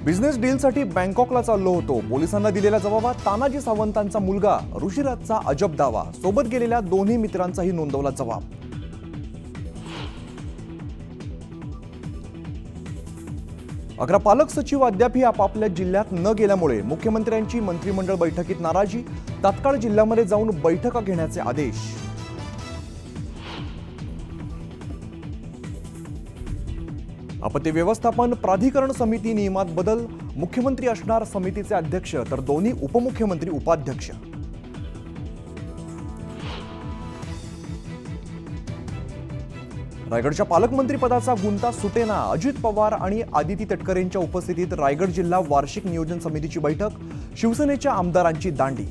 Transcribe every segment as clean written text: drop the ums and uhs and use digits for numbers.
Business डीलसाठी बँकॉकला चाललो होतो. पोलिसांना दिलेल्या जबाबात तानाजी सावंतांचा मुलगा ऋषिराजचा अजब दावा. सोबत गेलेल्या दोन्ही मित्रांचाही नोंदवला जबाब. अकरा पालक सचिव अद्यापही आपापल्या जिल्ह्यात न गेल्यामुळे मुख्यमंत्र्यांची मंत्रिमंडळ बैठकीत नाराजी. तात्काळ जिल्ह्यामध्ये जाऊन बैठका घेण्याचे आदेश. आपत्ती व्यवस्थापन प्राधिकरण समिती नियमात बदल. मुख्यमंत्री असणार समितीचे अध्यक्ष तर दोन्ही उपमुख्यमंत्री उपाध्यक्ष. रायगडच्या पालकमंत्री पदाचा गुंता सुटेना. अजित पवार आणि आदिती तटकरेंच्या उपस्थितीत रायगड जिल्हा वार्षिक नियोजन समितीची बैठक. शिवसेनेच्या आमदारांची दांडी.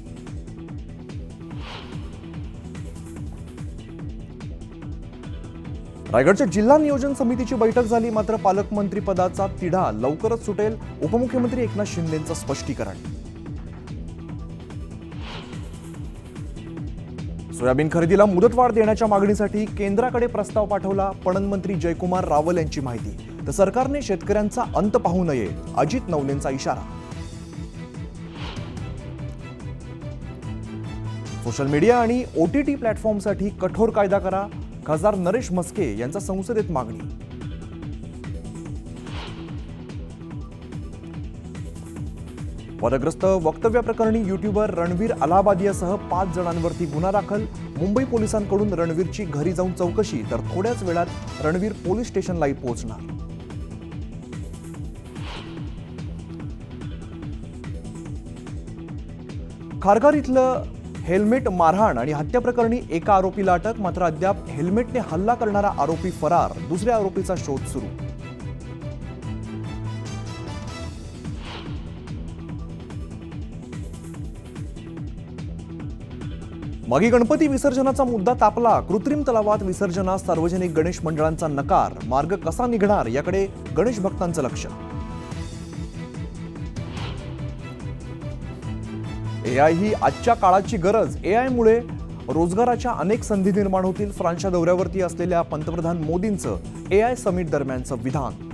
रायगडच्या जिल्हा नियोजन समितीची बैठक झाली. मात्र पालकमंत्री पदाचा तिढा लवकरच सुटेल. उपमुख्यमंत्री एकनाथ शिंदेंचं स्पष्टीकरण. सोयाबीन खरेदीला मुदतवाढ देण्याच्या मागणीसाठी केंद्राकडे प्रस्ताव पाठवला. पणन मंत्री जयकुमार रावल यांची माहिती. तर सरकारने शेतकऱ्यांचा अंत पाहू नये, अजित नवलेंचा इशारा. सोशल मीडिया आणि OTT प्लॅटफॉर्मसाठी कठोर कायदा करा. खासदार नरेश म्हस्के यांचा संसदेत मागणी. वादग्रस्त वक्तव्याप्रकरणी युट्यूबर रणवीर अलाहाबादियासह 5 जणांवरती गुन्हा दाखल. मुंबई पोलिसांकडून रणवीरची घरी जाऊन चौकशी. तर थोड्याच वेळात रणवीर पोलीस स्टेशनलाही पोहोचणार. खारघर इथलं हेल्मेट मारहाण आणि हत्या प्रकरणी एका आरोपीला अटक. मात्र अद्याप हेल्मेटने हल्ला करणारा आरोपी फरार. दुसऱ्या आरोपीचा शोध सुरू. मागी गणपती विसर्जनाचा मुद्दा तापला. कृत्रिम तलावात विसर्जनास सार्वजनिक गणेश मंडळांचा नकार. मार्ग कसा निघणार याकडे गणेश भक्तांचं लक्ष. AI ही आजच्या काळाची गरज. AI मुळे रोजगाराच्या अनेक संधी निर्माण होतील. फ्रान्सच्या दौऱ्यावरती असलेल्या पंतप्रधान मोदींचं AI समिट दरम्यानचं विधान.